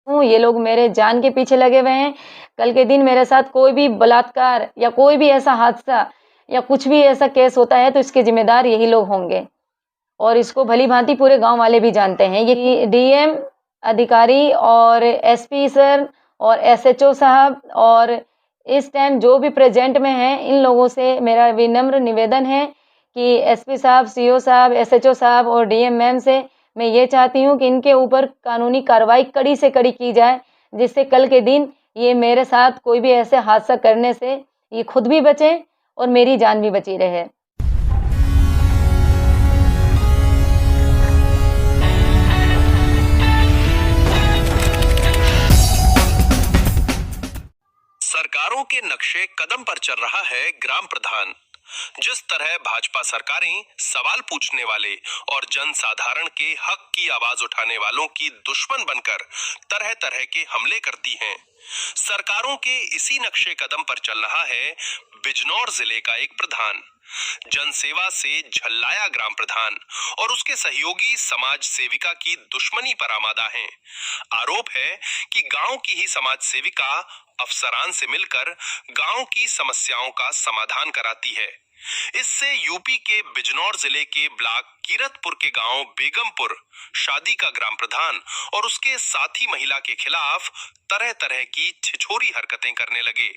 हूँ, ये लोग मेरे जान के पीछे लगे हुए हैं। कल के दिन मेरे साथ कोई भी बलात्कार या कोई भी ऐसा हादसा या कुछ भी ऐसा केस होता है तो इसके ज़िम्मेदार यही लोग होंगे और इसको भली-भाँति पूरे गाँव वाले भी जानते हैं। ये डीएम अधिकारी और एसपी सर और एसएचओ साहब और इस टाइम जो भी प्रेज़ेंट में हैं, इन लोगों से मेरा विनम्र निवेदन है कि एसपी साहब, सीओ साहब, एसएचओ साहब और डीएम मैम से मैं ये चाहती हूँ कि इनके ऊपर कानूनी कार्रवाई कड़ी से कड़ी की जाए, जिससे कल के दिन ये मेरे साथ कोई भी ऐसे हादसा करने से ये खुद भी बचें और मेरी जान भी बची रहे। सरकारों के नक्शे कदम पर चल रहा है ग्राम प्रधान। जिस तरह भाजपा सरकारें सवाल पूछने वाले और जनसाधारण के हक की आवाज उठाने वालों की दुश्मन बनकर तरह तरह के हमले करती हैं, सरकारों के इसी नक्शे कदम पर चल रहा है बिजनौर जिले का एक प्रधान। जनसेवा से झल्लाया ग्राम प्रधान और उसके सहयोगी समाज सेविका की दुश्मनी पर आमादा हैं। आरोप है कि गांव की ही समाज सेविका अफसरान से मिलकर गांव की समस्याओं का समाधान कराती है। इससे यूपी के बिजनौर जिले के ब्लॉक कीरतपुर के गांव बेगमपुर शादी का ग्राम प्रधान और उसके साथी महिला के खिलाफ तरह तरह की छिछोरी हरकतें करने लगे।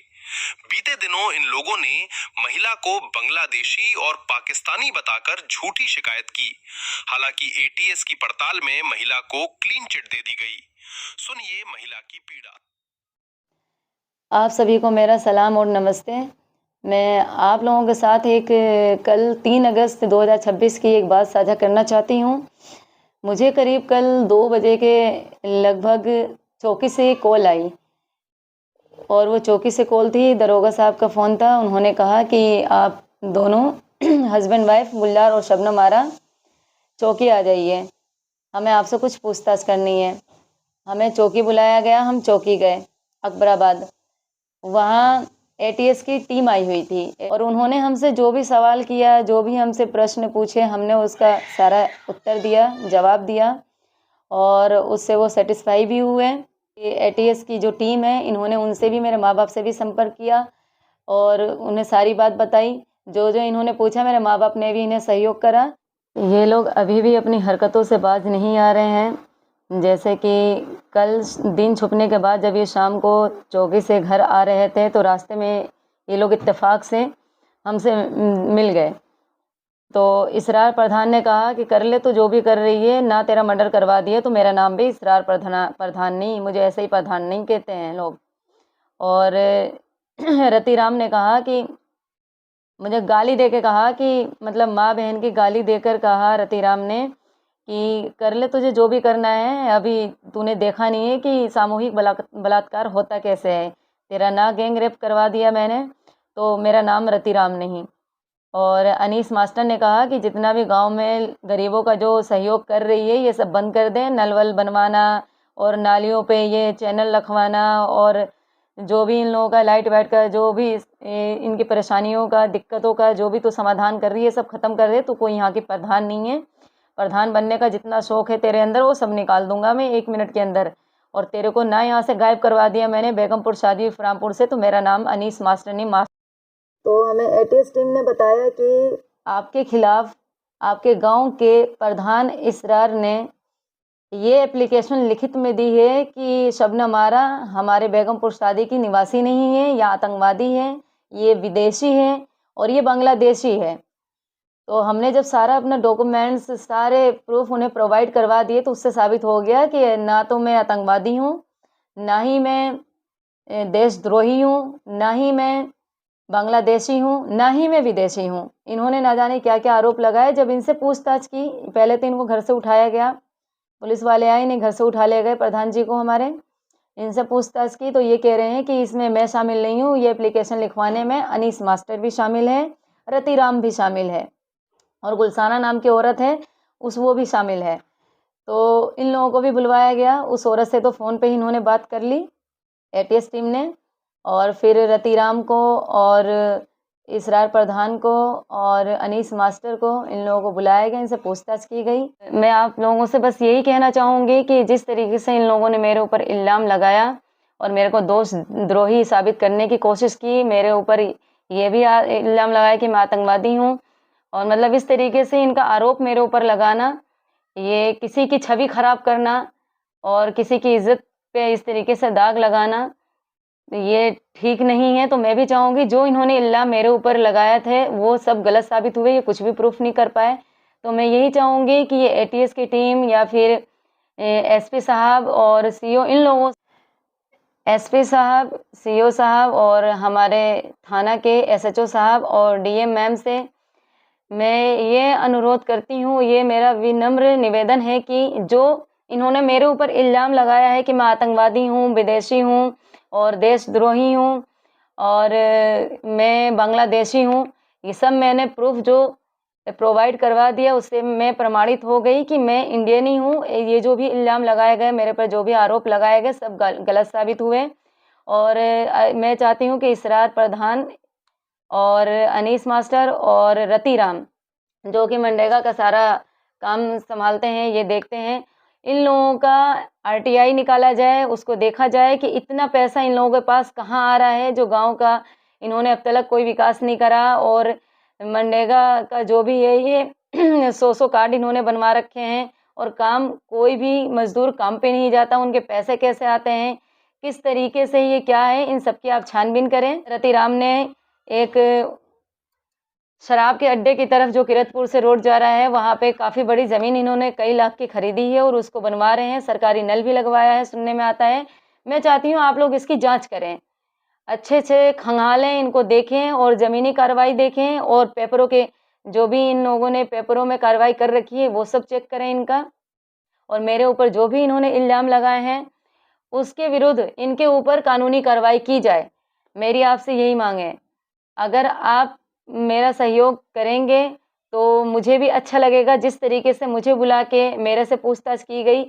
बीते दिनों इन लोगों ने महिला को बांग्लादेशी और पाकिस्तानी बताकर झूठी शिकायत की। हालांकि एटीएस की पड़ताल में महिला को क्लीन चिट दे दी गई। सुनिए महिला की पीड़ा। आप सभी को मेरा सलाम और नमस्ते। मैं आप लोगों के साथ एक कल 3 अगस्त 2026 की एक बात साझा करना चाहती हूँ। मुझे करीब कल 2 बजे के लगभग चौकी से कॉल आई और वो चौकी से कॉल थी, दरोगा साहब का फ़ोन था। उन्होंने कहा कि आप दोनों हस्बैंड वाइफ गुलजार और शबनम आरा चौकी आ जाइए, हमें आपसे कुछ पूछताछ करनी है। हमें चौकी बुलाया गया, हम चौकी गए अकबराबाद। वहाँ एटीएस की टीम आई हुई थी और उन्होंने हमसे जो भी सवाल किया, जो भी हमसे प्रश्न पूछे, हमने उसका सारा उत्तर दिया, जवाब दिया और उससे वो सेटिस्फाई भी हुए। एटीएस की जो टीम है, इन्होंने उनसे भी, मेरे माँ बाप से भी संपर्क किया और उन्हें सारी बात बताई। जो जो इन्होंने पूछा, मेरे माँ बाप ने भी इन्हें सहयोग करा। ये लोग अभी भी अपनी हरकतों से बाज नहीं आ रहे हैं। जैसे कि कल दिन छुपने के बाद जब ये शाम को चौकी से घर आ रहे थे तो रास्ते में ये लोग इत्तेफाक से हमसे मिल गए। तो इसरार प्रधान ने कहा कि कर ले तो जो भी कर रही है, ना तेरा मर्डर करवा दिए तो मेरा नाम भी इसरार प्रधान नहीं, मुझे ऐसे ही प्रधान नहीं कहते हैं लोग। और रतिराम ने कहा कि मुझे गाली दे के कहा कि मतलब माँ बहन की गाली देकर कहा रतिराम ने कि कर ले तुझे जो भी करना है, अभी तूने देखा नहीं है कि सामूहिक बलात्कार होता कैसे है। तेरा ना गैंग रेप करवा दिया मैंने तो मेरा नाम रतिराम नहीं। और अनीस मास्टर ने कहा कि जितना भी गांव में गरीबों का जो सहयोग कर रही है ये सब बंद कर दें, नल वल बनवाना और नालियों पे ये चैनल रखवाना और जो भी इन लोगों का लाइट वाइट का जो भी इनकी परेशानियों का, दिक्कतों का जो भी तो समाधान कर रही है, सब खत्म कर दे। तो कोई यहाँ की प्रधान नहीं है। प्रधान बनने का जितना शौक है तेरे अंदर वो सब निकाल दूंगा मैं 1 मिनट के अंदर। और तेरे को ना यहाँ से गायब करवा दिया मैंने बेगमपुर शादी फ्रामपुर से तो मेरा नाम अनीस मास्टर नहीं मास्टर। तो हमें एटीएस टीम ने बताया कि आपके खिलाफ आपके गांव के प्रधान इसरार ने ये एप्लीकेशन लिखित में दी है कि शबनम आरा हमारे बेगमपुर शादी की निवासी नहीं है, या आतंकवादी है, ये विदेशी है और ये बांग्लादेशी है। तो हमने जब सारा अपना डॉक्यूमेंट्स सारे प्रूफ उन्हें प्रोवाइड करवा दिए तो उससे साबित हो गया कि ना तो मैं आतंकवादी हूँ, ना ही मैं देशद्रोही हूँ, ना ही मैं बांग्लादेशी हूँ, ना ही मैं विदेशी हूँ। इन्होंने ना जाने क्या क्या आरोप लगाए। जब इनसे पूछताछ की, पहले तो इनको घर से उठाया गया, पुलिस वाले आए, नहीं घर से उठा ले गए प्रधान जी को हमारे। इनसे पूछताछ की तो ये कह रहे हैं कि इसमें मैं शामिल नहीं हूँ, ये एप्लीकेशन लिखवाने में अनीस मास्टर भी शामिल है, रतिराम भी शामिल है और गुलसाना नाम की औरत है वो भी शामिल है। तो इन लोगों को भी बुलवाया गया। उस औरत से तो फ़ोन पे ही इन्होंने बात कर ली एटीएस टीम ने और फिर रतिराम को और इसरार प्रधान को और अनीस मास्टर को, इन लोगों को बुलाया गया, इनसे पूछताछ की गई। मैं आप लोगों से बस यही कहना चाहूँगी कि जिस तरीके से इन लोगों ने मेरे ऊपर इल्ज़ाम लगाया और मेरे को दोषद्रोही साबित करने की कोशिश की, मेरे ऊपर ये भी इल्ज़ाम लगाया कि मैं आतंकवादी हूँ, और मतलब इस तरीके से इनका आरोप मेरे ऊपर लगाना, ये किसी की छवि खराब करना और किसी की इज़्ज़त पे इस तरीके से दाग लगाना, ये ठीक नहीं है। तो मैं भी चाहूँगी जो इन्होंने इल्ज़ाम मेरे ऊपर लगाया थे वो सब गलत साबित हुए, ये कुछ भी प्रूफ नहीं कर पाए। तो मैं यही चाहूँगी कि ये एटीएस की टीम या फिर एसपी साहब और सीओ, इन लोगों, एसपी साहब, सीओ साहब और हमारे थाना के एसएचओ साहब और डीएम मैम से मैं ये अनुरोध करती हूँ, ये मेरा विनम्र निवेदन है कि जो इन्होंने मेरे ऊपर इल्ज़ाम लगाया है कि मैं आतंकवादी हूँ, विदेशी हूँ और देशद्रोही हूँ और मैं बांग्लादेशी हूँ, ये सब मैंने प्रूफ जो प्रोवाइड करवा दिया, उससे मैं प्रमाणित हो गई कि मैं इंडियन ही हूँ। ये जो भी इल्ज़ाम लगाए गए मेरे पर, जो भी आरोप लगाए गए, सब गलत साबित हुए। और मैं चाहती हूँ कि इसरार प्रधान और अनीस मास्टर और रतिराम, जो कि मनरेगा का सारा काम संभालते हैं, ये देखते हैं, इन लोगों का आरटीआई निकाला जाए, उसको देखा जाए कि इतना पैसा इन लोगों के पास कहाँ आ रहा है, जो गाँव का इन्होंने अब तक कोई विकास नहीं करा। और मनरेगा का जो भी है, ये 100 कार्ड इन्होंने बनवा रखे हैं और काम, कोई भी मजदूर काम पे नहीं जाता, उनके पैसे कैसे आते हैं, किस तरीके से ये क्या है, इन सब की आप छानबीन करें। रतिराम ने एक शराब के अड्डे की तरफ, जो किरतपुर से रोड जा रहा है, वहाँ पे काफ़ी बड़ी ज़मीन इन्होंने कई लाख की खरीदी है और उसको बनवा रहे हैं, सरकारी नल भी लगवाया है, सुनने में आता है। मैं चाहती हूँ आप लोग इसकी जांच करें, अच्छे से खंगालें, इनको देखें और ज़मीनी कार्रवाई देखें और पेपरों के, जो भी इन लोगों ने पेपरों में कार्रवाई कर रखी है, वो सब चेक करें इनका। और मेरे ऊपर जो भी इन्होंने इल्ज़ाम लगाए हैं, उसके विरुद्ध इनके ऊपर कानूनी कार्रवाई की जाए। मेरी आपसे यही मांग है। अगर आप मेरा सहयोग करेंगे तो मुझे भी अच्छा लगेगा। जिस तरीके से मुझे बुला के मेरे से पूछताछ की गई,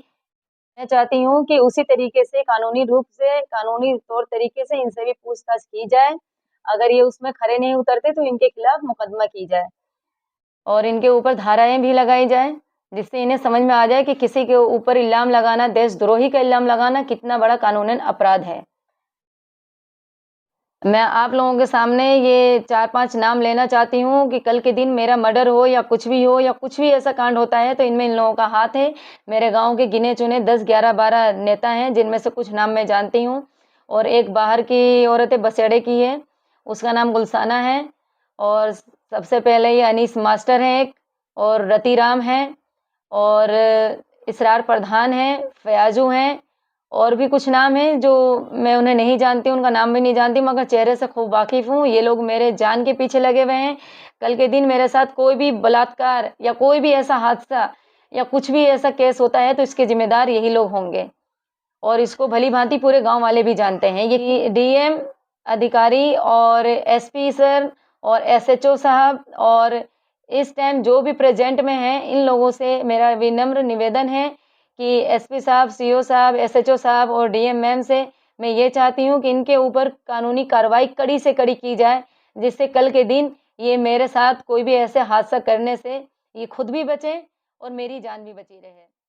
मैं चाहती हूँ कि उसी तरीके से कानूनी रूप से, कानूनी तौर तरीके से इनसे भी पूछताछ की जाए। अगर ये उसमें खरे नहीं उतरते तो इनके खिलाफ मुकदमा की जाए और इनके ऊपर धाराएँ भी लगाई जाएँ, जिससे इन्हें समझ में आ जाए कि किसी के ऊपर इल्ज़ाम लगाना, देशद्रोही का इल्ज़ाम लगाना कितना बड़ा कानूनन अपराध है। मैं आप लोगों के सामने ये 4-5 नाम लेना चाहती हूँ कि कल के दिन मेरा मर्डर हो या कुछ भी हो या कुछ भी ऐसा कांड होता है तो इनमें इन लोगों का हाथ है। मेरे गाँव के गिने-चुने 10, 11, 12 नेता हैं, जिनमें से कुछ नाम मैं जानती हूँ और एक बाहर की औरत है, बसेड़े की है, उसका नाम गुलसाना है और सबसे पहले ये अनीस मास्टर हैं एक, और रतिराम हैं और इसरार प्रधान हैं, फयाजू हैं और भी कुछ नाम हैं जो मैं उन्हें नहीं जानती, उनका नाम भी नहीं जानती, मगर चेहरे से खूब वाकिफ़ हूँ। ये लोग मेरे जान के पीछे लगे हुए हैं। कल के दिन मेरे साथ कोई भी बलात्कार या कोई भी ऐसा हादसा या कुछ भी ऐसा केस होता है तो इसके ज़िम्मेदार यही लोग होंगे और इसको भली-भाँति पूरे गाँव वाले भी जानते हैं। ये डीएम अधिकारी और एसपी सर और एसएचओ साहब और इस टाइम जो भी प्रेज़ेंट में हैं, इन लोगों से मेरा विनम्र निवेदन है कि एसपी साहब, सीओ साहब, एसएचओ साहब और डीएम मैम से मैं ये चाहती हूँ कि इनके ऊपर कानूनी कार्रवाई कड़ी से कड़ी की जाए, जिससे कल के दिन ये मेरे साथ कोई भी ऐसे हादसा करने से ये खुद भी बचें और मेरी जान भी बची रहे।